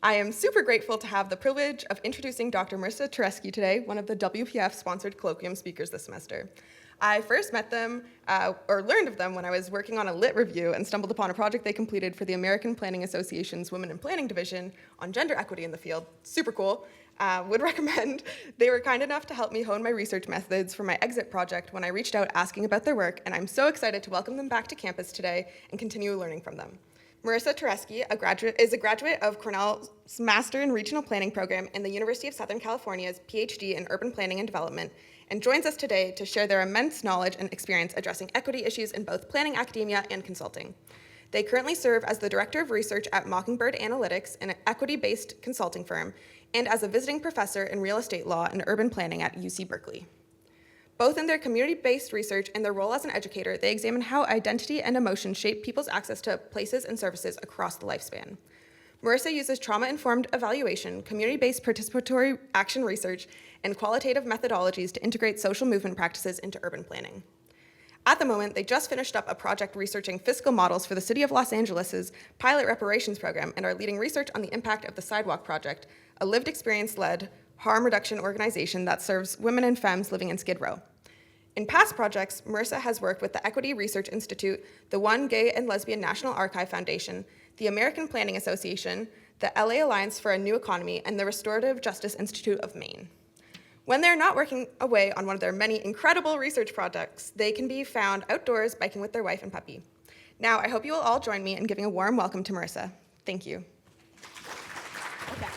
I am super grateful to have the privilege of introducing Dr. Marisa Turesky today, one of the WPF-sponsored colloquium speakers this semester. I first met them, or learned of them, when I was working on a lit review and stumbled upon a project they completed for the American Planning Association's Women in Planning Division on gender equity in the field. Super cool. Would recommend. They were kind enough to help me hone my research methods for my exit project when I reached out asking about their work, and I'm so excited to welcome them back to campus today and continue learning from them. Marisa Turesky is a graduate of Cornell's Master in Regional Planning program and the University of Southern California's PhD in Urban Planning and Development, and joins us today to share their immense knowledge and experience addressing equity issues in both planning academia and consulting. They currently serve as the Director of Research at Mockingbird Analytics, an equity-based consulting firm, and as a visiting professor in real estate law and urban planning at UC Berkeley. Both in their community-based research and their role as an educator, they examine how identity and emotion shape people's access to places and services across the lifespan. Marisa uses trauma-informed evaluation, community-based participatory action research, and qualitative methodologies to integrate social movement practices into urban planning. At the moment, they just finished up a project researching fiscal models for the City of Los Angeles' pilot reparations program and are leading research on the impact of the Sidewalk Project, a lived experience-led harm reduction organization that serves women and femmes living in Skid Row. In past projects, Marisa has worked with the Equity Research Institute, the One Gay and Lesbian National Archive Foundation, the American Planning Association, the LA Alliance for a New Economy, and the Restorative Justice Institute of Maine. When they're not working away on one of their many incredible research projects, they can be found outdoors biking with their wife and puppy. Now, I hope you will all join me in giving a warm welcome to Marisa. Thank you. Okay.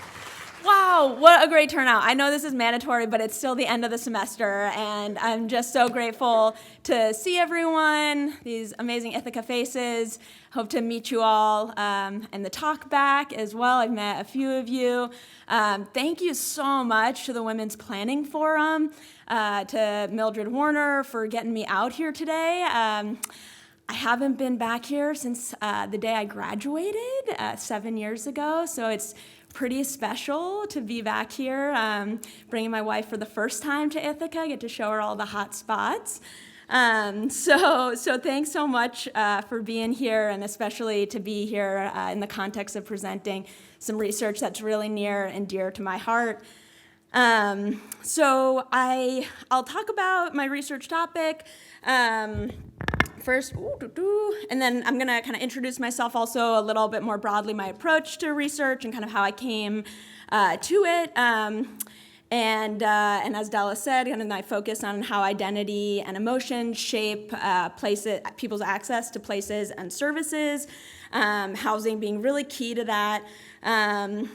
Wow, what a great turnout. I know this is mandatory, but it's still the end of the semester, and I'm just so grateful to see everyone, these amazing Ithaca faces. Hope to meet you all and the talk back as well. I've met a few of you. Thank you so much to the Women's Planning Forum, to Mildred Warner for getting me out here today. I haven't been back here since the day I graduated 7 years ago, so it's pretty special to be back here, bringing my wife for the first time to Ithaca, get to show her all the hot spots. So thanks so much for being here, and especially to be here in the context of presenting some research that's really near and dear to my heart. So I'll talk about my research topic first, and then I'm going to kind of introduce myself also a little bit more broadly, my approach to research and kind of how I came to it. And as Della said, kind of I focus on how identity and emotion shape people's access to places and services, housing being really key to that. I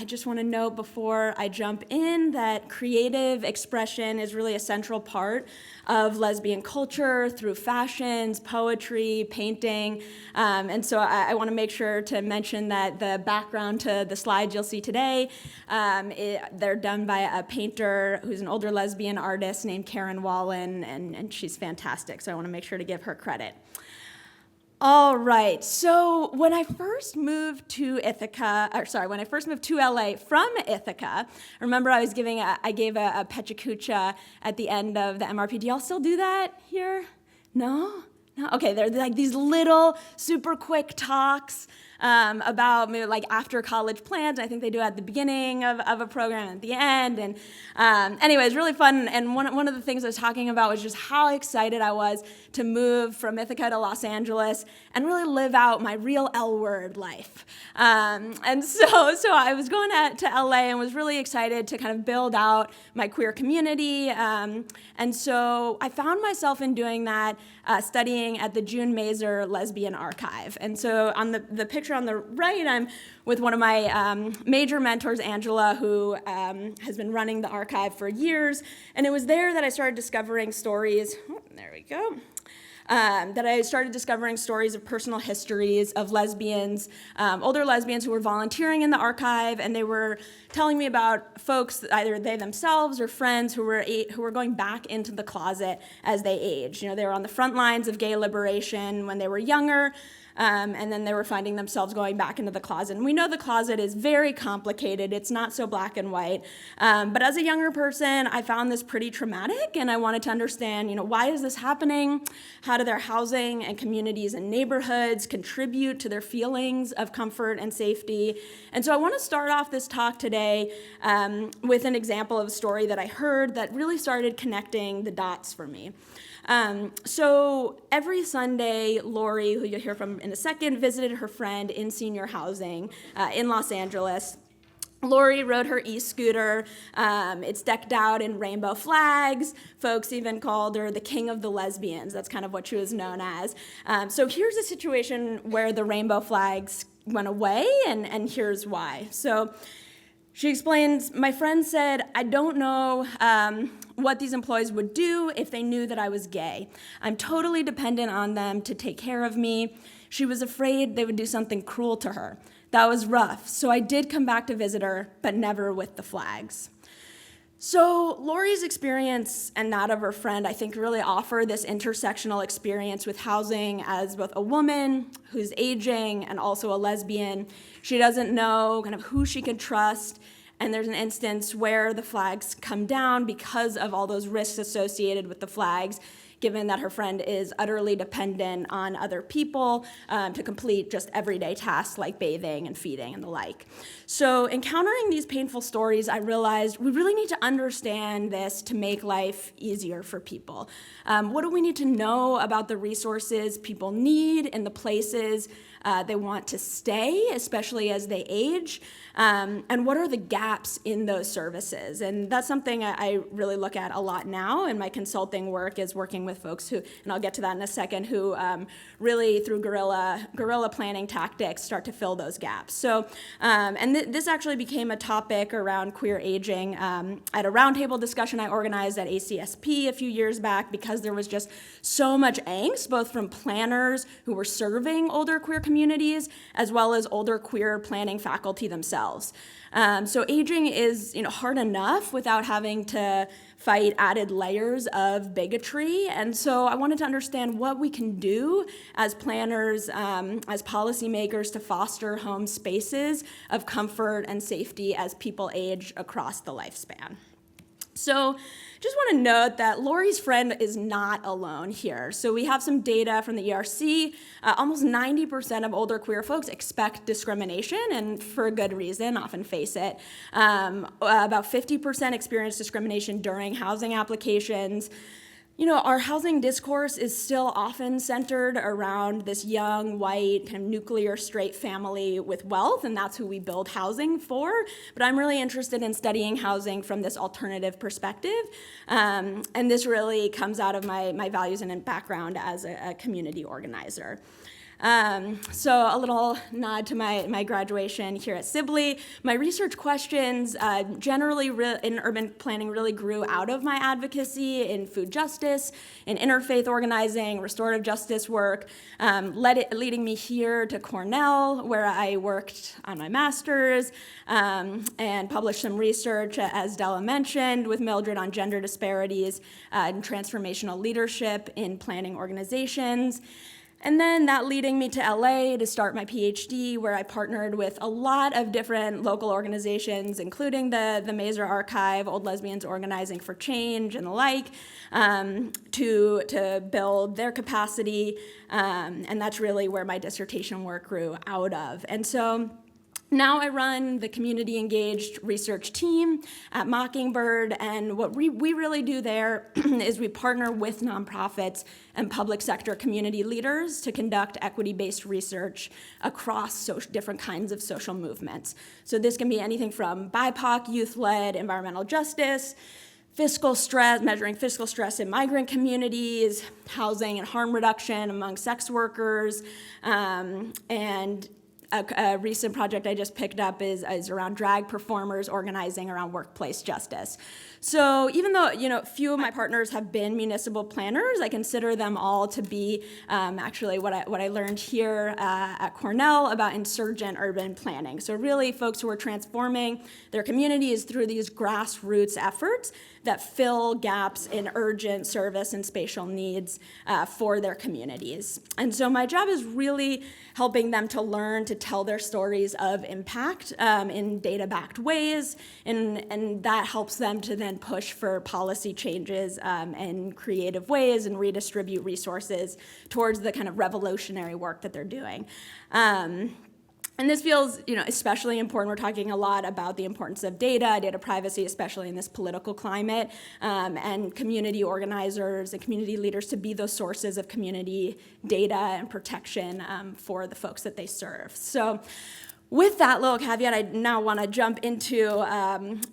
just want to note before I jump in that creative expression is really a central part of lesbian culture through fashions, poetry, painting. And so I want to make sure to mention that the background to the slides you'll see today, they're done by a painter who's an older lesbian artist named Karen Wallen, and she's fantastic. So I want to make sure to give her credit. All right, so when I first moved to LA from Ithaca, I remember I gave a Pechakucha at the end of the MRP. Do y'all still do that here? No? Okay, they're like these little super quick talks about maybe like after college plans. I think they do at the beginning of a program and at the end. And anyway, it's really fun. And one of the things I was talking about was just how excited I was to move from Ithaca to Los Angeles and really live out my real L-word life. And so I was going to LA and was really excited to kind of build out my queer community. And so I found myself in doing that, studying at the June Mazer Lesbian Archive. And so on the picture on the right, I'm with one of my major mentors, Angela, who has been running the archive for years. And it was there that I started discovering stories. Oh, there we go. That I started discovering stories of personal histories of lesbians, older lesbians who were volunteering in the archive, and they were telling me about folks, either they themselves or friends, who were going back into the closet as they aged. You know, they were on the front lines of gay liberation when they were younger, and then they were finding themselves going back into the closet. And we know the closet is very complicated. It's not so black and white. But as a younger person, I found this pretty traumatic, and I wanted to understand, why is this happening? How do their housing and communities and neighborhoods contribute to their feelings of comfort and safety? And so I want to start off this talk today with an example of a story that I heard that really started connecting the dots for me. So every Sunday, Lori, who you'll hear from in a second, visited her friend in senior housing in Los Angeles. Lori rode her e-scooter. It's decked out in rainbow flags. Folks even called her the king of the lesbians. That's kind of what she was known as. So here's a situation where the rainbow flags went away, and here's why. So she explains, my friend said, I don't know what these employees would do if they knew that I was gay. I'm totally dependent on them to take care of me. She was afraid they would do something cruel to her. That was rough. So I did come back to visit her, but never with the flags. So Lori's experience and that of her friend, I think, really offer this intersectional experience with housing as both a woman who's aging and also a lesbian. She doesn't know kind of who she can trust, and there's an instance where the flags come down because of all those risks associated with the flags, given that her friend is utterly dependent on other people to complete just everyday tasks like bathing and feeding and the like. So encountering these painful stories, I realized we really need to understand this to make life easier for people. What do we need to know about the resources people need in the places they want to stay, especially as they age? And what are the gaps in those services? And that's something I really look at a lot now in my consulting work, is working with folks who, and I'll get to that in a second, who really through guerrilla planning tactics start to fill those gaps. So, and this actually became a topic around queer aging at a roundtable discussion I organized at ACSP a few years back, because there was just so much angst, both from planners who were serving older queer communities, as well as older queer planning faculty themselves. So aging is hard enough without having to fight added layers of bigotry. And so I wanted to understand what we can do as planners, as policymakers, to foster home spaces of comfort and safety as people age across the lifespan. So just want to note that Lori's friend is not alone here. So we have some data from the ERC. Almost 90% of older queer folks expect discrimination, and for a good reason, often face it. About 50% experience discrimination during housing applications. Our housing discourse is still often centered around this young, white, kind of nuclear straight family with wealth, and that's who we build housing for. But I'm really interested in studying housing from this alternative perspective, and this really comes out of my values and background as a community organizer. So a little nod to my graduation here at Sibley. My research questions generally in urban planning really grew out of my advocacy in food justice, in interfaith organizing, restorative justice work, leading me here to Cornell, where I worked on my master's and published some research, as Della mentioned, with Mildred on gender disparities and transformational leadership in planning organizations. And then that leading me to LA to start my PhD, where I partnered with a lot of different local organizations, including the Mazer Archive, Old Lesbians Organizing for Change, and the like, to build their capacity. And that's really where my dissertation work grew out of. And so now I run the community engaged research team at Mockingbird, and what we really do there is we partner with nonprofits and public sector community leaders to conduct equity-based research across different kinds of social movements. So this can be anything from BIPOC, youth-led environmental justice, fiscal stress, measuring fiscal stress in migrant communities, housing and harm reduction among sex workers, and a recent project I just picked up is around drag performers organizing around workplace justice. So even though, few of my partners have been municipal planners, I consider them all to be actually what I learned here at Cornell about insurgent urban planning. So really folks who are transforming their communities through these grassroots efforts that fill gaps in urgent service and spatial needs for their communities. And so my job is really helping them to learn to tell their stories of impact in data-backed ways, and that helps them to then push for policy changes in creative ways and redistribute resources towards the kind of revolutionary work that they're doing. And this feels, especially important. We're talking a lot about the importance of data privacy, especially in this political climate, and community organizers and community leaders to be those sources of community data and protection for the folks that they serve. So with that little caveat, I now want to jump into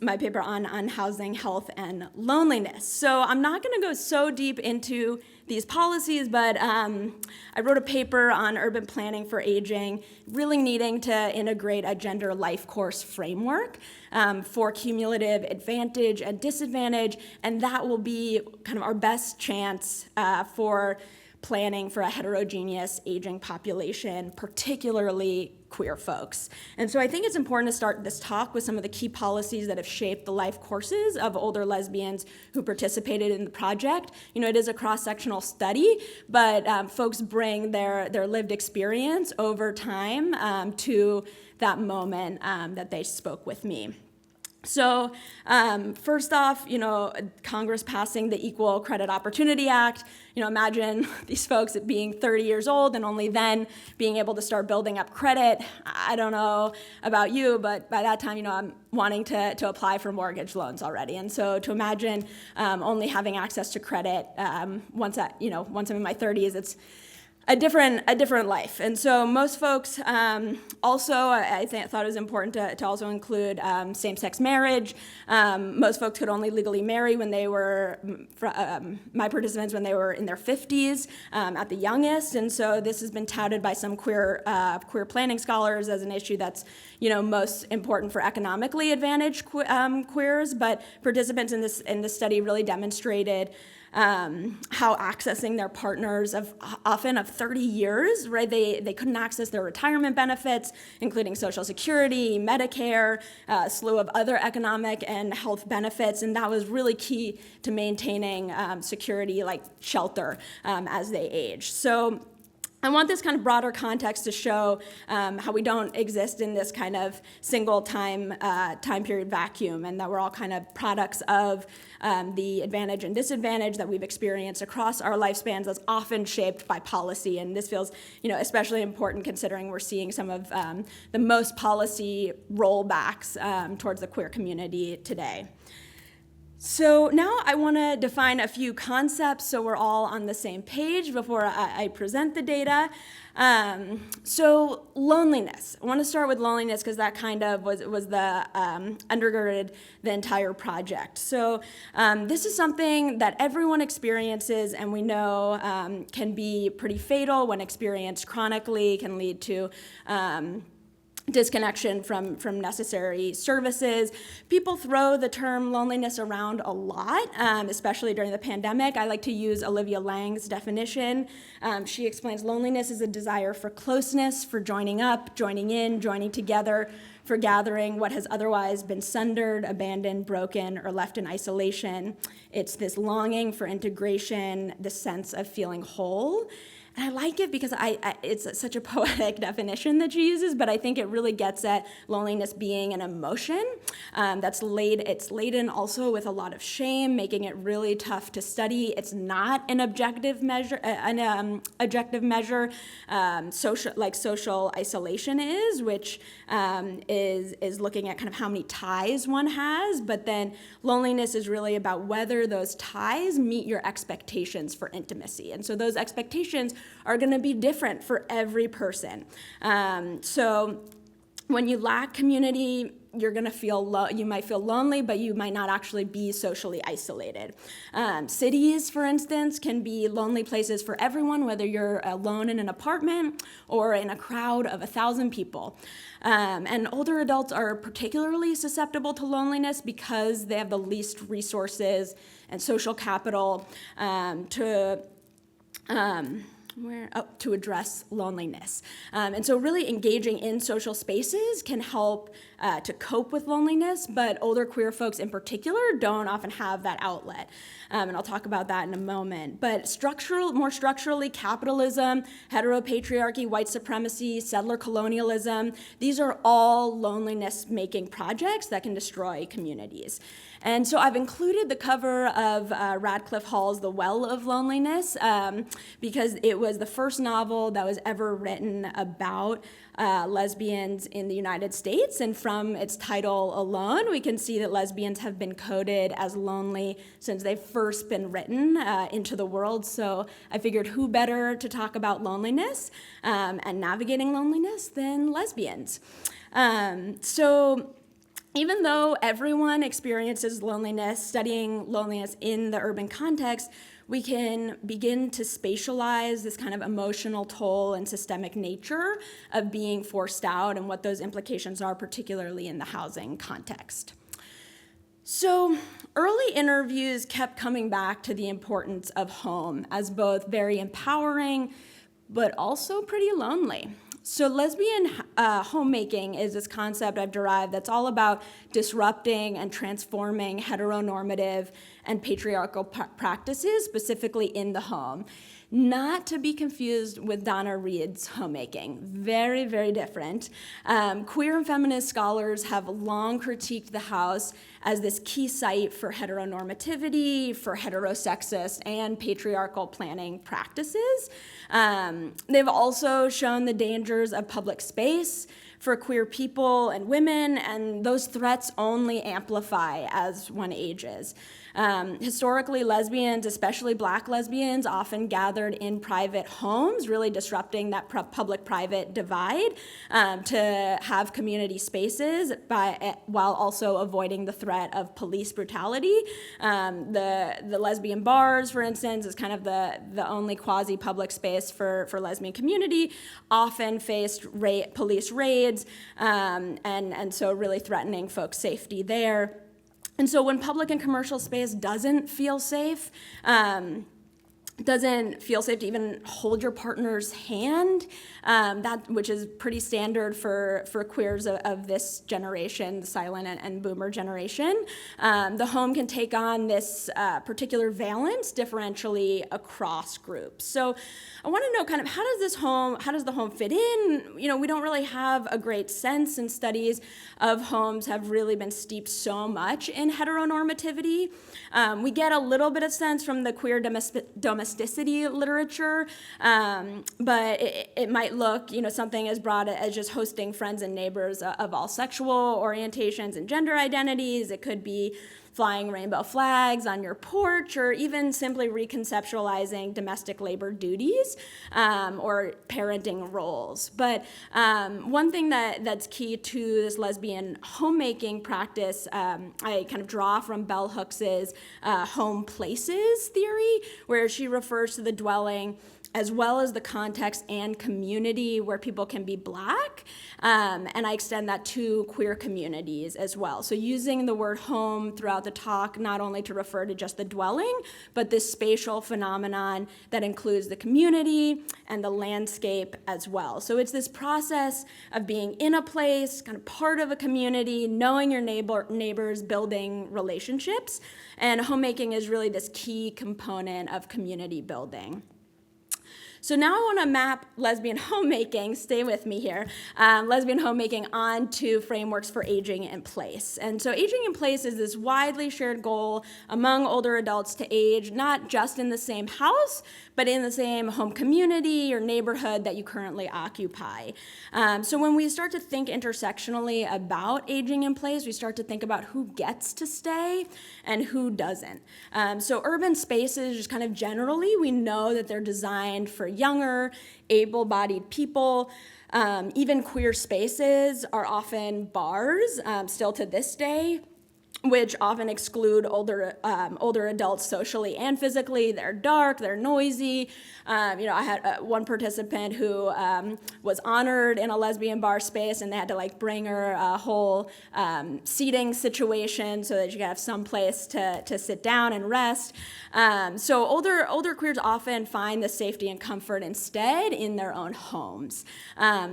my paper on housing, health, and loneliness. So I'm not going to go so deep into these policies, but I wrote a paper on urban planning for aging, really needing to integrate a gender life course framework for cumulative advantage and disadvantage, and that will be kind of our best chance for planning for a heterogeneous aging population, particularly queer folks. And so I think it's important to start this talk with some of the key policies that have shaped the life courses of older lesbians who participated in the project. It is a cross-sectional study, but folks bring their lived experience over time to that moment that they spoke with me. So first off, Congress passing the Equal Credit Opportunity Act. Imagine these folks being 30 years old and only then being able to start building up credit. I don't know about you, but by that time, I'm wanting to apply for mortgage loans already. And so to imagine only having access to credit once I'm in my 30s, it's a different life. And so most folks also, I thought it was important to also include same-sex marriage. Most folks could only legally marry when they were, my participants, when they were in their 50s at the youngest. And so this has been touted by some queer planning scholars as an issue that's, most important for economically advantaged queers. But participants in this study really demonstrated how accessing their partners often of 30 years, right? They couldn't access their retirement benefits, including Social Security, Medicare, a slew of other economic and health benefits, and that was really key to maintaining security, like shelter, as they age. So I want this kind of broader context to show how we don't exist in this kind of single time period vacuum, and that we're all kind of products of the advantage and disadvantage that we've experienced across our lifespans that's often shaped by policy. And this feels, especially important considering we're seeing some of the most policy rollbacks towards the queer community today. So now I want to define a few concepts so we're all on the same page before I present the data. So loneliness. I want to start with loneliness because that kind of was the undergirded the entire project. So this is something that everyone experiences, and we know can be pretty fatal when experienced chronically, can lead to disconnection from necessary services. People throw the term loneliness around a lot, especially during the pandemic. I like to use Olivia Lang's definition. She explains loneliness is a desire for closeness, for joining up, joining in, joining together, for gathering what has otherwise been sundered, abandoned, broken, or left in isolation. It's this longing for integration, the sense of feeling whole. And I like it because it's such a poetic definition that she uses, but I think it really gets at loneliness being an emotion it's laden also with a lot of shame, making it really tough to study. It's not an objective measure, social isolation is, which is looking at kind of how many ties one has, but then loneliness is really about whether those ties meet your expectations for intimacy. And so those expectations are going to be different for every person. So when you lack community you're gonna you might feel lonely, but you might not actually be socially isolated. Cities, for instance, can be lonely places for everyone, whether you're alone in an apartment or in a crowd of 1,000 people. And older adults are particularly susceptible to loneliness because they have the least resources and social capital to address loneliness. And so really engaging in social spaces can help to cope with loneliness, but older queer folks in particular don't often have that outlet. And I'll talk about that in a moment. But more structurally, capitalism, heteropatriarchy, white supremacy, settler colonialism, these are all loneliness-making projects that can destroy communities. And so I've included the cover of Radcliffe Hall's The Well of Loneliness because it was the first novel that was ever written about lesbians in the United States. And from its title alone, we can see that lesbians have been coded as lonely since they've first been written into the world. So I figured who better to talk about loneliness and navigating loneliness than lesbians. So even though everyone experiences loneliness, studying loneliness in the urban context, we can begin to spatialize this kind of emotional toll and systemic nature of being forced out and what those implications are, particularly in the housing context. So early interviews kept coming back to the importance of home as both very empowering, but also pretty lonely. So lesbian homemaking is this concept I've derived that's all about disrupting and transforming heteronormative and patriarchal practices, specifically in the home. Not to be confused with Donna Reed's homemaking. Very, very different. Queer and feminist scholars have long critiqued the house as this key site for heteronormativity, for heterosexist and patriarchal planning practices. They've also shown the dangers of public space for queer people and women, and those threats only amplify as one ages. Historically, lesbians, especially Black lesbians, often gathered in private homes, really disrupting that public-private divide to have community spaces while also avoiding the threat of police brutality. The lesbian bars, for instance, is kind of the only quasi-public space for lesbian community, often faced police raids, and so really threatening folks' safety there. And so when public and commercial space doesn't feel safe to even hold your partner's hand, which is pretty standard for queers of this generation, the silent and boomer generation. The home can take on this particular valence differentially across groups. So I want to know kind of how does the home fit in? You know, we don't really have a great sense, and studies of homes have really been steeped so much in heteronormativity. We get a little bit of sense from the queer domesticity literature, but it might look, something as broad as just hosting friends and neighbors of all sexual orientations and gender identities. It could be flying rainbow flags on your porch, or even simply reconceptualizing domestic labor duties or parenting roles. But one thing that's key to this lesbian homemaking practice, I kind of draw from Bell Hooks's home places theory, where she refers to the dwelling as well as the context and community where people can be Black, and I extend that to queer communities as well. So using the word home throughout the talk, not only to refer to just the dwelling, but this spatial phenomenon that includes the community and the landscape as well. So it's this process of being in a place, kind of part of a community, knowing your neighbors, building relationships, and homemaking is really this key component of community building. So now I want to map lesbian homemaking, stay with me here, lesbian homemaking onto frameworks for aging in place. And so aging in place is this widely shared goal among older adults to age not just in the same house, but in the same home community or neighborhood that you currently occupy. So when we start to think intersectionally about aging in place, we start to think about who gets to stay and who doesn't. So urban spaces, just kind of generally, we know that they're designed for younger, able-bodied people. Even queer spaces are often bars, still to this day, which often exclude older adults socially and physically. They're dark, they're noisy. I had one participant who was honored in a lesbian bar space, and they had to bring her a whole seating situation so that she could have some place to sit down and rest. So older queers often find the safety and comfort instead in their own homes.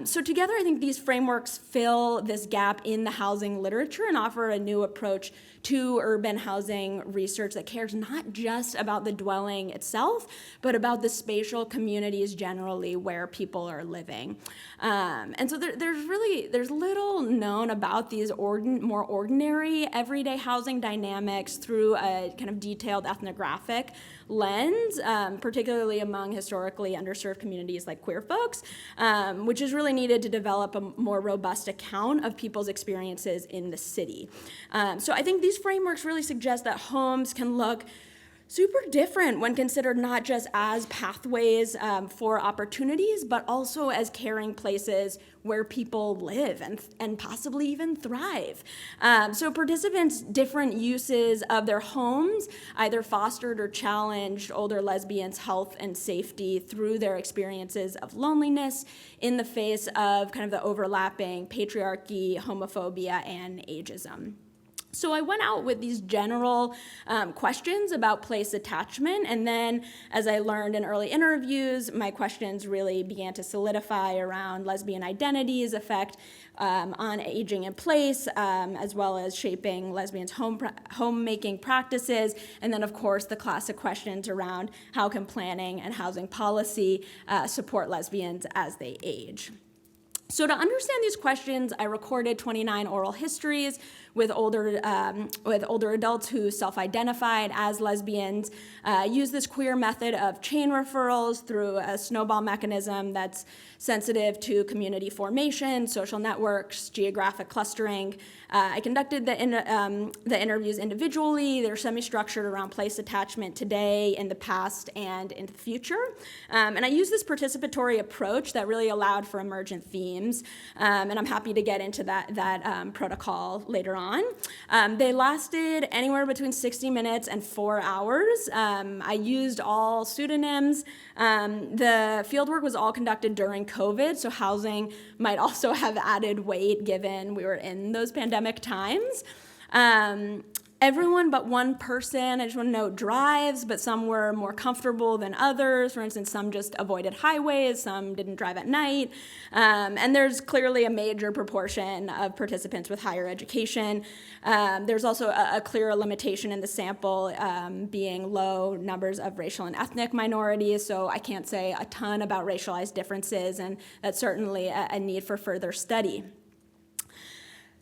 So together, I think these frameworks fill this gap in the housing literature and offer a new approach to urban housing research that cares not just about the dwelling itself, but about the spatial communities generally where people are living. And so there's little known about these more ordinary everyday housing dynamics through a kind of detailed ethnographic lens, particularly among historically underserved communities like queer folks, which is really needed to develop a more robust account of people's experiences in the city. So I think these frameworks really suggest that homes can look super different when considered not just as pathways for opportunities, but also as caring places where people live and possibly even thrive. So participants' different uses of their homes either fostered or challenged older lesbians' health and safety through their experiences of loneliness in the face of kind of the overlapping patriarchy, homophobia, and ageism. So I went out with these general questions about place attachment, and then as I learned in early interviews, my questions really began to solidify around lesbian identity's effect on aging in place, as well as shaping lesbians' homemaking practices, and then of course the classic questions around how can planning and housing policy support lesbians as they age. So to understand these questions, I recorded 29 oral histories with older adults who self-identified as lesbians, used this queer method of chain referrals through a snowball mechanism that's sensitive to community formation, social networks, geographic clustering. I conducted the interviews individually. They're semi-structured around place attachment today, in the past, and in the future. And I used this participatory approach that really allowed for emergent themes. And I'm happy to get into that protocol later on. They lasted anywhere between 60 minutes and 4 hours. I used all pseudonyms. The fieldwork was all conducted during COVID, so housing might also have added weight given we were in those pandemic times. Everyone but one person, I just want to note, drives, but some were more comfortable than others. For instance, some just avoided highways, some didn't drive at night. And there's clearly a major proportion of participants with higher education. There's also a clear limitation in the sample being low numbers of racial and ethnic minorities, so I can't say a ton about racialized differences, and that's certainly a need for further study.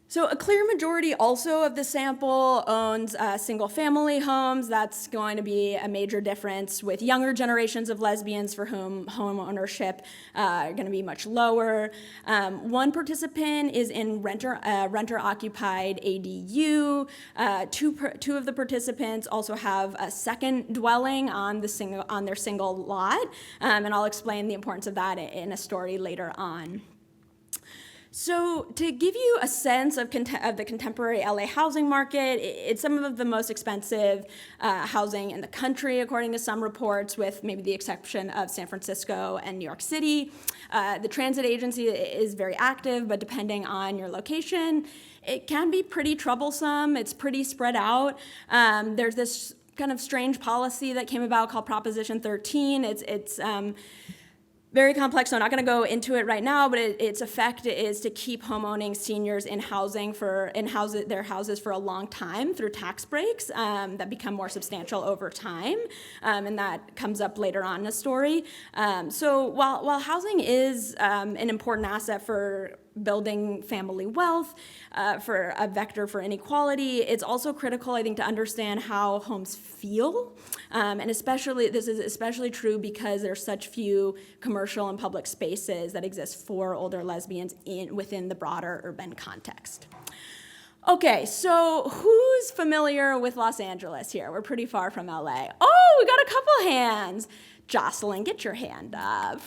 So a clear majority also of the sample owns single-family homes. That's going to be a major difference with younger generations of lesbians for whom home ownership are going to be much lower. One participant is in renter-occupied ADU. Two of the participants also have a second dwelling on their single lot, and I'll explain the importance of that in a story later on. So to give you a sense of the contemporary LA housing market, it's some of the most expensive housing in the country, according to some reports, with maybe the exception of San Francisco and New York City. The transit agency is very active, but depending on your location, it can be pretty troublesome. It's pretty spread out. There's this kind of strange policy that came about called Proposition 13. It's very complex, so I'm not going to go into it right now, but its effect is to keep homeowning seniors in their houses for a long time through tax breaks that become more substantial over time, and that comes up later on in the story. So while housing is an important asset for building family wealth, for a vector for inequality, it's also critical, I think, to understand how homes feel, and this is especially true because there's such few commercial and public spaces that exist for older lesbians within the broader urban context. Okay, so who's familiar with Los Angeles here? We're pretty far from LA. Oh, we got a couple hands. Jocelyn, get your hand up.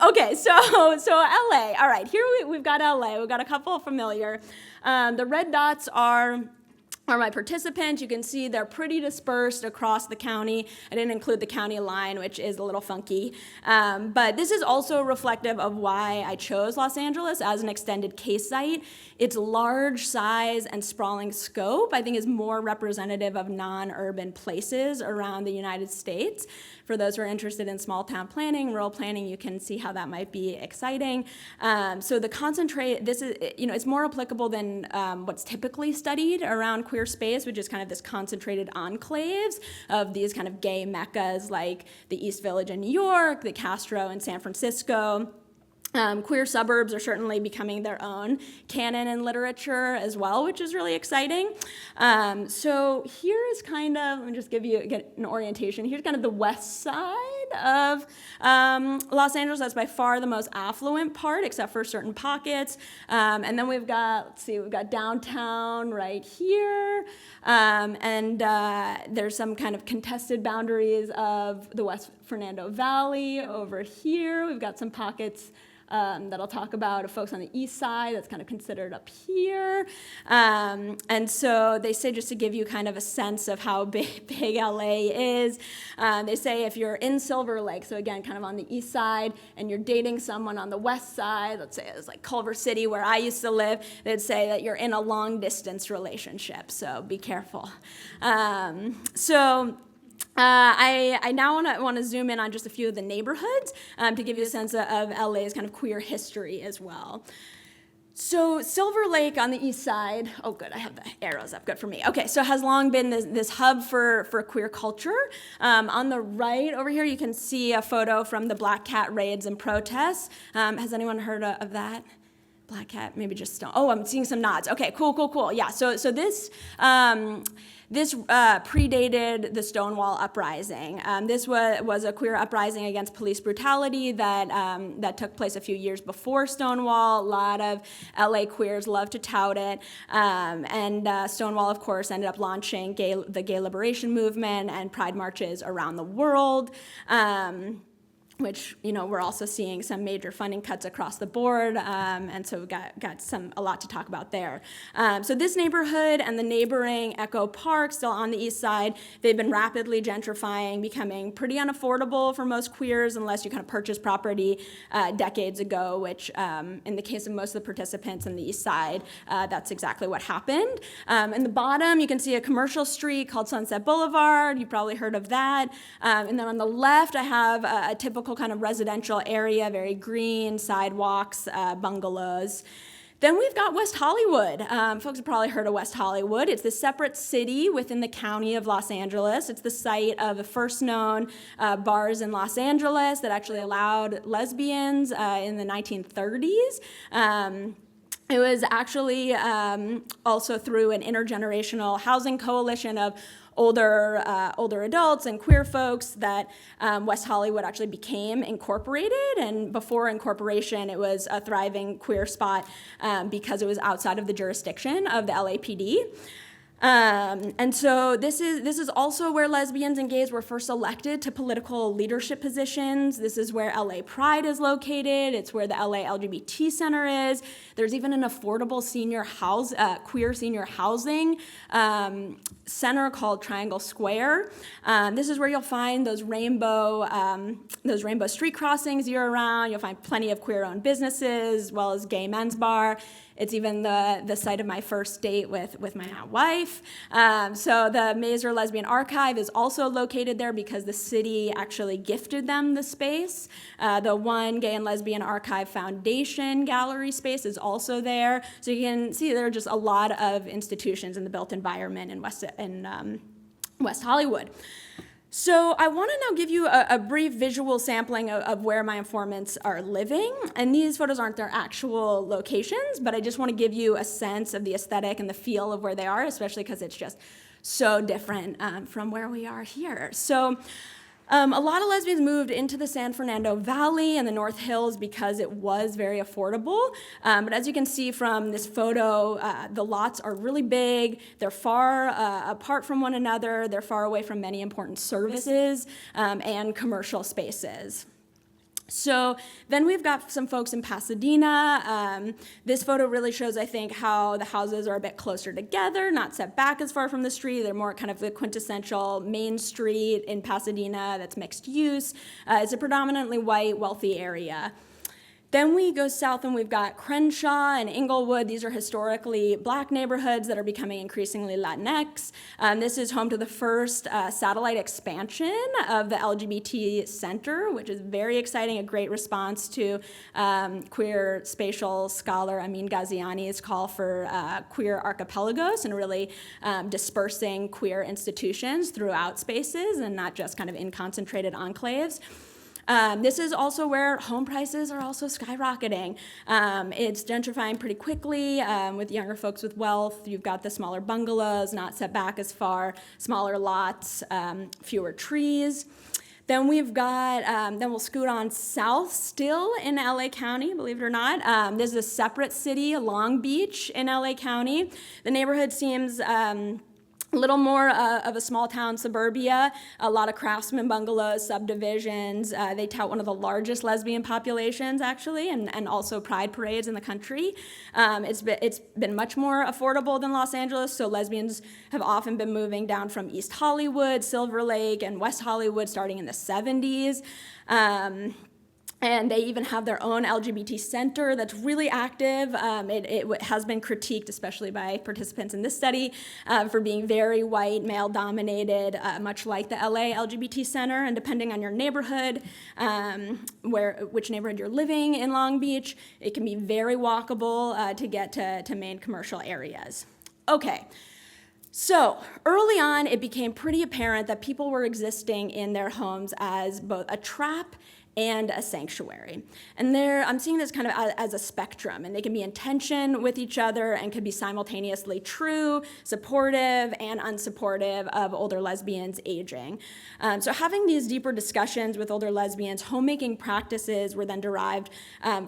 Okay, so LA. All right, here we've got LA. We've got a couple familiar. The red dots are my participants. You can see they're pretty dispersed across the county. I didn't include the county line, which is a little funky. But this is also reflective of why I chose Los Angeles as an extended case site. Its large size and sprawling scope, I think, is more representative of non-urban places around the United States. For those who are interested in small town planning, rural planning, you can see how that might be exciting. So the concentrate, this is, it's more applicable than what's typically studied around queer space, which is kind of this concentrated enclaves of these kind of gay meccas like the East Village in New York, the Castro in San Francisco. Queer suburbs are certainly becoming their own canon in literature as well, which is really exciting. So here is kind of, let me just get an orientation. Here's kind of the west side of Los Angeles. That's by far the most affluent part, except for certain pockets. And then we've got downtown right here. And there's some kind of contested boundaries of the West Fernando Valley over here. We've got some pockets that I'll talk about of folks on the east side that's kind of considered up here. And so they say, just to give you kind of a sense of how big LA is, they say if you're in Silver Lake, so again, kind of on the east side, and you're dating someone on the west side, let's say it's like Culver City where I used to live, they'd say that you're in a long distance relationship, so be careful. I now want to zoom in on just a few of the neighborhoods to give you a sense of LA's kind of queer history as well. So Silver Lake on the east side, oh good, I have the arrows up, good for me. Okay, so has long been this hub for queer culture. On the right over here, you can see a photo from the Black Cat raids and protests. Has anyone heard of that? Black Cat, maybe just don't. Oh, I'm seeing some nods. Okay, cool. Yeah, so this predated the Stonewall Uprising. This was a queer uprising against police brutality that took place a few years before Stonewall. A lot of LA queers love to tout it. And Stonewall, of course, ended up launching the gay liberation movement and pride marches around the world. Which, we're also seeing some major funding cuts across the board, and so we've got a lot to talk about there. So this neighborhood and the neighboring Echo Park, still on the east side, they've been rapidly gentrifying, becoming pretty unaffordable for most queers unless you kind of purchase property decades ago, which in the case of most of the participants in the east side, that's exactly what happened. In the bottom, you can see a commercial street called Sunset Boulevard. You've probably heard of that. And then on the left, I have a typical kind of residential area, very green, sidewalks, bungalows. Then we've got West Hollywood. Folks have probably heard of West Hollywood. It's this separate city within the county of Los Angeles. It's the site of the first known bars in Los Angeles that actually allowed lesbians in the 1930s. It was actually also through an intergenerational housing coalition of older adults and queer folks that West Hollywood actually became incorporated. And before incorporation, it was a thriving queer spot because it was outside of the jurisdiction of the LAPD. And so this is also where lesbians and gays were first elected to political leadership positions. This is where LA Pride is located. It's where the LA LGBT Center is. There's even an affordable queer senior housing center called Triangle Square. This is where you'll find those rainbow street crossings year-round. You'll find plenty of queer-owned businesses, as well as gay men's bar. It's even the site of my first date with my now wife. So the Mazer Lesbian Archive is also located there because the city actually gifted them the space. The One Gay and Lesbian Archive Foundation gallery space is also there. So you can see there are just a lot of institutions in the built environment in West Hollywood. So I want to now give you a brief visual sampling of where my informants are living. And these photos aren't their actual locations, but I just want to give you a sense of the aesthetic and the feel of where they are, especially because it's just so different from where we are here. So A lot of lesbians moved into the San Fernando Valley and the North Hills because it was very affordable. But as you can see from this photo, the lots are really big. They're far apart from one another. They're far away from many important services and commercial spaces. So then we've got some folks in Pasadena. This photo really shows, I think, how the houses are a bit closer together, not set back as far from the street. They're more kind of the quintessential main street in Pasadena that's mixed use. It's a predominantly white, wealthy area. Then we go south and we've got Crenshaw and Inglewood. These are historically black neighborhoods that are becoming increasingly Latinx. This is home to the first satellite expansion of the LGBT Center, which is very exciting, a great response to queer spatial scholar Amin Ghaziani's call for queer archipelagos and really dispersing queer institutions throughout spaces and not just kind of in concentrated enclaves. This is also where home prices are also skyrocketing. It's gentrifying pretty quickly with younger folks with wealth. You've got the smaller bungalows, not set back as far, smaller lots, fewer trees. Then we've got, then we'll scoot on south still in LA County, believe it or not. There's a separate city, Long Beach in LA County. The neighborhood seems a little more of a small town suburbia, a lot of craftsman bungalows, subdivisions. They tout one of the largest lesbian populations, actually, and also pride parades in the country. It's been much more affordable than Los Angeles, so lesbians have often been moving down from East Hollywood, Silver Lake, and West Hollywood starting in the 70s. And they even have their own LGBT center that's really active. It has been critiqued, especially by participants in this study, for being very white, male-dominated, much like the LA LGBT Center. And depending on your neighborhood, which neighborhood you're living in Long Beach, it can be very walkable to get to main commercial areas. Okay. So early on, it became pretty apparent that people were existing in their homes as both a trap and a sanctuary. And I'm seeing this kind of as a spectrum, and they can be in tension with each other and can be simultaneously true, supportive, and unsupportive of older lesbians aging. So having these deeper discussions with older lesbians, homemaking practices were then derived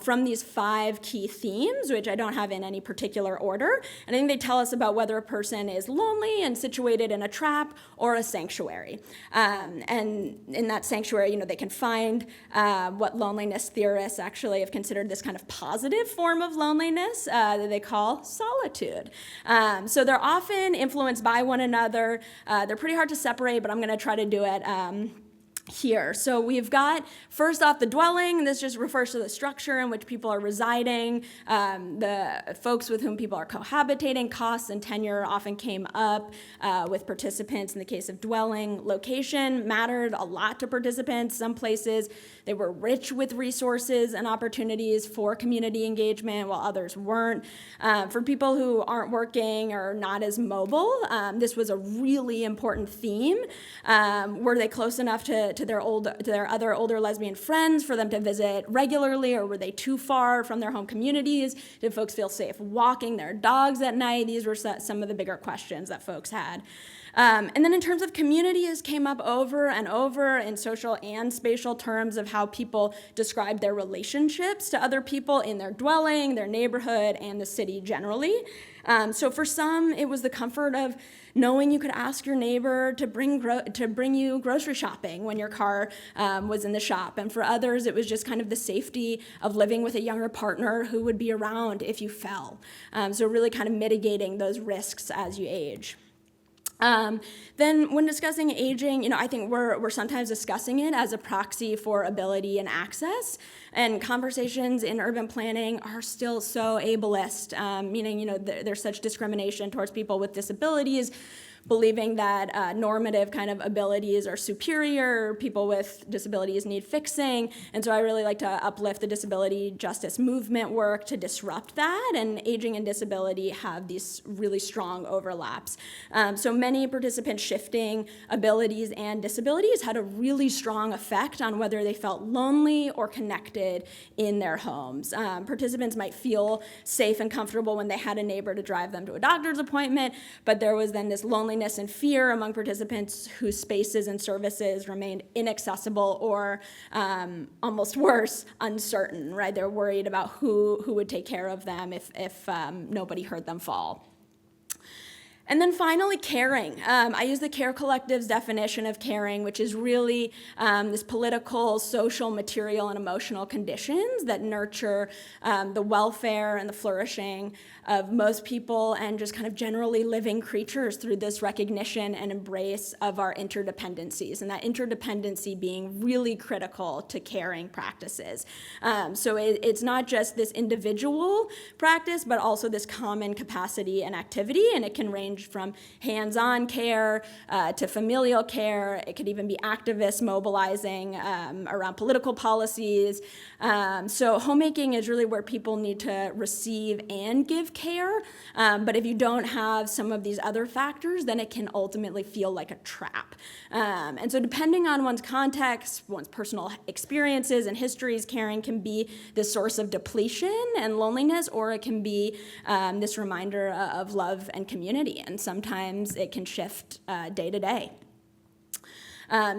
from these 5 key themes, which I don't have in any particular order. And I think they tell us about whether a person is lonely and situated in a trap or a sanctuary. And in that sanctuary, they can find what loneliness theorists actually have considered this kind of positive form of loneliness that they call solitude. So they're often influenced by one another. They're pretty hard to separate, but I'm going to try to do it here. So we've got, first off, the dwelling. This just refers to the structure in which people are residing. The folks with whom people are cohabitating, costs and tenure often came up with participants in the case of dwelling. Location mattered a lot to participants. Some places they were rich with resources and opportunities for community engagement, while others weren't. For people who aren't working or not as mobile, this was a really important theme. Were they close enough to their other older lesbian friends for them to visit regularly, or were they too far from their home communities? Did folks feel safe walking their dogs at night? These were some of the bigger questions that folks had. And then in terms of communities, came up over and over in social and spatial terms of how people describe their relationships to other people in their dwelling, their neighborhood, and the city generally. So for some, it was the comfort of knowing you could ask your neighbor to bring you grocery shopping when your car was in the shop. And for others, it was just kind of the safety of living with a younger partner who would be around if you fell. So really kind of mitigating those risks as you age. Then when discussing aging, I think we're sometimes discussing it as a proxy for ability and access, and conversations in urban planning are still so ableist, meaning, there's such discrimination towards people with disabilities, believing that normative kind of abilities are superior, people with disabilities need fixing, and so I really like to uplift the disability justice movement work to disrupt that, and aging and disability have these really strong overlaps. So many participants shifting abilities and disabilities had a really strong effect on whether they felt lonely or connected in their homes. Participants might feel safe and comfortable when they had a neighbor to drive them to a doctor's appointment, but there was then this loneliness loneliness and fear among participants whose spaces and services remained inaccessible or, almost worse, uncertain, right? They're worried about who would take care of them if nobody heard them fall. And then finally, caring. I use the Care Collective's definition of caring, which is really this political, social, material, and emotional conditions that nurture the welfare and the flourishing of most people and just kind of generally living creatures through this recognition and embrace of our interdependencies, and that interdependency being really critical to caring practices. So it's not just this individual practice, but also this common capacity and activity, and it can range from hands-on care to familial care. It could even be activists mobilizing around political policies. So homemaking is really where people need to receive and give care, but if you don't have some of these other factors, then it can ultimately feel like a trap. And so depending on one's context, one's personal experiences and histories, caring can be this source of depletion and loneliness, or it can be this reminder of love and community, and sometimes it can shift day to day.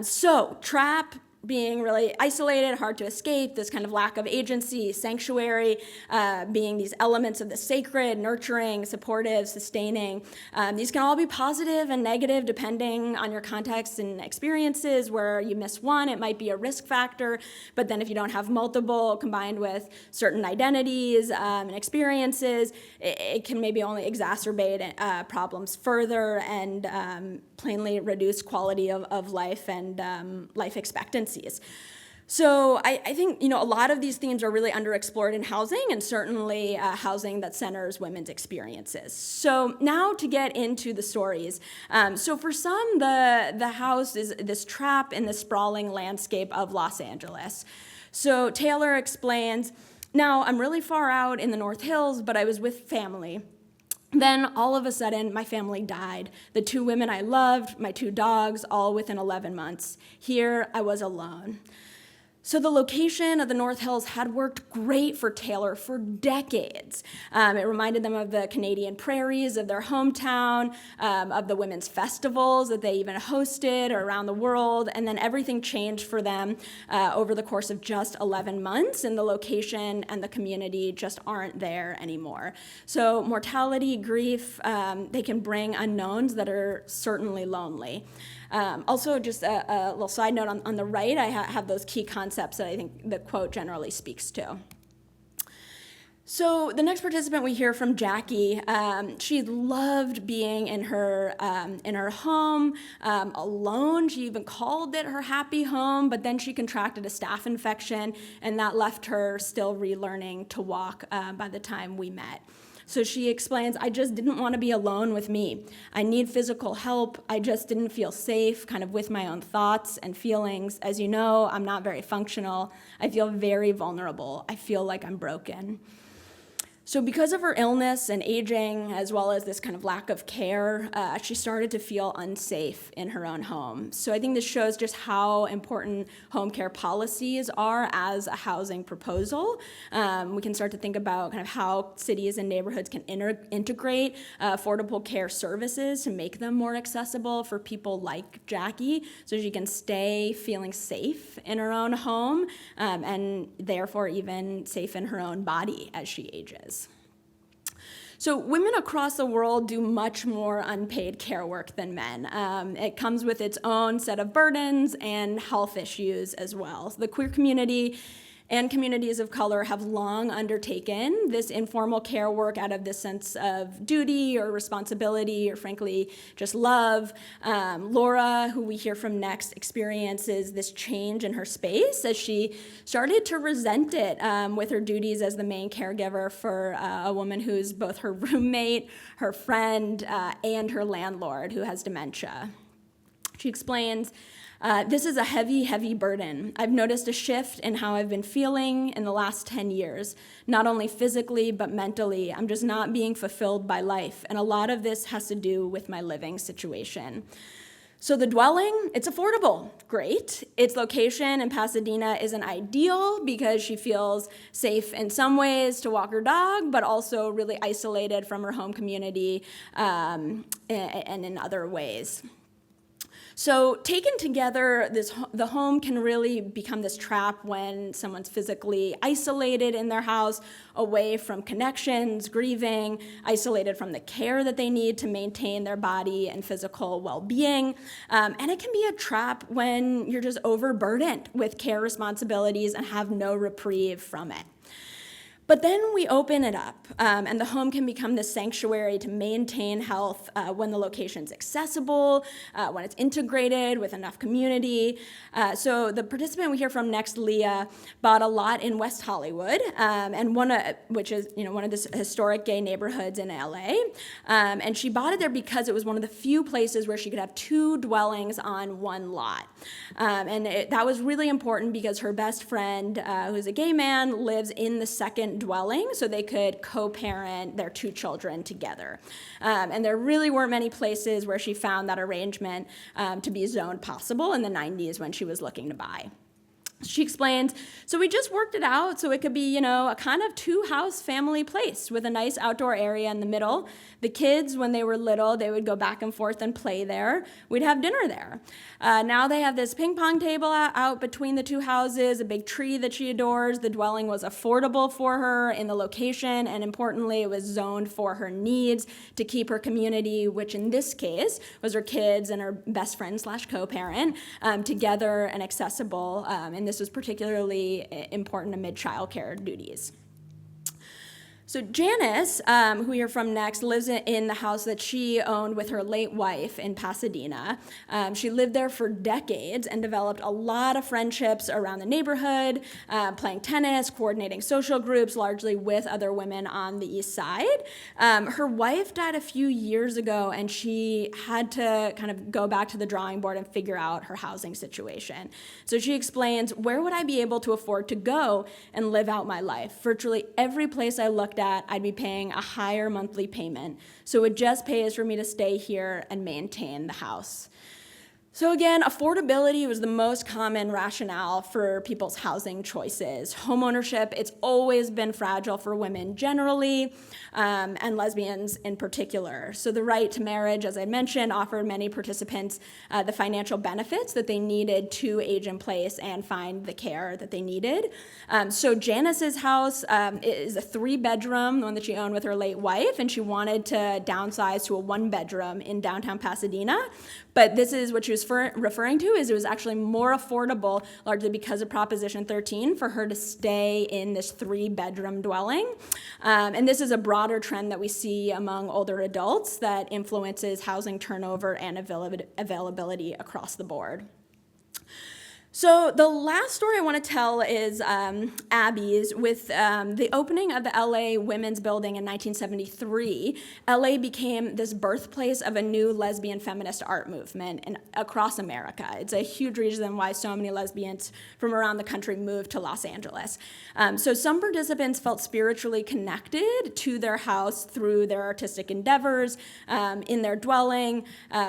So trap, being really isolated, hard to escape, this kind of lack of agency, sanctuary, being these elements of the sacred, nurturing, supportive, sustaining. These can all be positive and negative depending on your context and experiences. Where you miss one, it might be a risk factor, but then if you don't have multiple combined with certain identities and experiences, it can maybe only exacerbate problems further and plainly reduce quality of life and life expectancies. So I think, a lot of these themes are really underexplored in housing, and certainly housing that centers women's experiences. So now to get into the stories. So for some, the house is this trap in the sprawling landscape of Los Angeles. So Taylor explains, now I'm really far out in the North Hills, but I was with family. Then all of a sudden, my family died. The 2 women I loved, my 2 dogs, all within 11 months. Here, I was alone. So the location of the North Hills had worked great for Taylor for decades. It reminded them of the Canadian prairies of their hometown, of the women's festivals that they even hosted around the world, and then everything changed for them over the course of just 11 months, and the location and the community just aren't there anymore. So mortality, grief, they can bring unknowns that are certainly lonely. Also, just a little side note on the right, I have those key concepts that I think the quote generally speaks to. So the next participant we hear from Jackie, she loved being in her home alone. She even called it her happy home, but then she contracted a staph infection, and that left her still relearning to walk by the time we met. So she explains, I just didn't want to be alone with me. I need physical help. I just didn't feel safe kind of with my own thoughts and feelings. As you know, I'm not very functional. I feel very vulnerable. I feel like I'm broken. So because of her illness and aging, as well as this kind of lack of care, she started to feel unsafe in her own home. So I think this shows just how important home care policies are as a housing proposal. We can start to think about kind of how cities and neighborhoods can integrate affordable care services to make them more accessible for people like Jackie, so she can stay feeling safe in her own home, and therefore even safe in her own body as she ages. So women across the world do much more unpaid care work than men. It comes with its own set of burdens and health issues as well. So the queer community and communities of color have long undertaken this informal care work out of this sense of duty or responsibility or frankly just love. Laura, who we hear from next, experiences this change in her space as she started to resent it with her duties as the main caregiver for a woman who's both her roommate, her friend, and her landlord who has dementia. She explains, this is a heavy, heavy burden. I've noticed a shift in how I've been feeling in the last 10 years, not only physically, but mentally. I'm just not being fulfilled by life, and a lot of this has to do with my living situation. So the dwelling, it's affordable, great. Its location in Pasadena isn't ideal because she feels safe in some ways to walk her dog, but also really isolated from her home community and in other ways. So taken together, the home can really become this trap when someone's physically isolated in their house, away from connections, grieving, isolated from the care that they need to maintain their body and physical well-being. And it can be a trap when you're just overburdened with care responsibilities and have no reprieve from it. But then we open it up, and the home can become this sanctuary to maintain health when the location's accessible, when it's integrated with enough community. So the participant we hear from next, Leah, bought a lot in West Hollywood, and which is one of the historic gay neighborhoods in LA. And she bought it there because it was one of the few places where she could have 2 dwellings on one lot. That was really important because her best friend, who's a gay man, lives in the second dwelling, so they could co-parent their 2 children together. And there really weren't many places where she found that arrangement to be zoned possible in the 90s when she was looking to buy. She explains, so we just worked it out so it could be, a kind of 2-house family place with a nice outdoor area in the middle. The kids, when they were little, they would go back and forth and play there. We'd have dinner there. Now they have this ping pong table out between the 2 houses, a big tree that she adores. The dwelling was affordable for her in the location, and importantly, it was zoned for her needs to keep her community, which in this case was her kids and her best friend / co-parent, together and accessible. And this was particularly important amid childcare duties. So Janice, who we hear from next, lives in the house that she owned with her late wife in Pasadena. She lived there for decades and developed a lot of friendships around the neighborhood, playing tennis, coordinating social groups, largely with other women on the east side. Her wife died a few years ago, and she had to kind of go back to the drawing board and figure out her housing situation. So she explains, where would I be able to afford to go and live out my life? Virtually every place I looked at, I'd be paying a higher monthly payment. So it just pays for me to stay here and maintain the house. So again, affordability was the most common rationale for people's housing choices. Homeownership, it's always been fragile for women generally, and lesbians in particular. So the right to marriage, as I mentioned, offered many participants the financial benefits that they needed to age in place and find the care that they needed. So Janice's house is a 3-bedroom, the one that she owned with her late wife, and she wanted to downsize to a 1-bedroom in downtown Pasadena. But this is what she was referring to, is it was actually more affordable, largely because of Proposition 13, for her to stay in this 3-bedroom dwelling. And this is a broader trend that we see among older adults that influences housing turnover and availability across the board. So the last story I want to tell is Abby's. With the opening of the LA Women's Building in 1973, LA became this birthplace of a new lesbian feminist art movement across America. It's a huge reason why so many lesbians from around the country moved to Los Angeles. So some participants felt spiritually connected to their house through their artistic endeavors in their dwelling,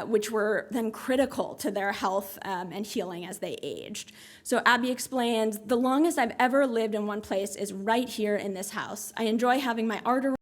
which were then critical to their health and healing as they aged. So Abby explains, the longest I've ever lived in one place is right here in this house. I enjoy having my art around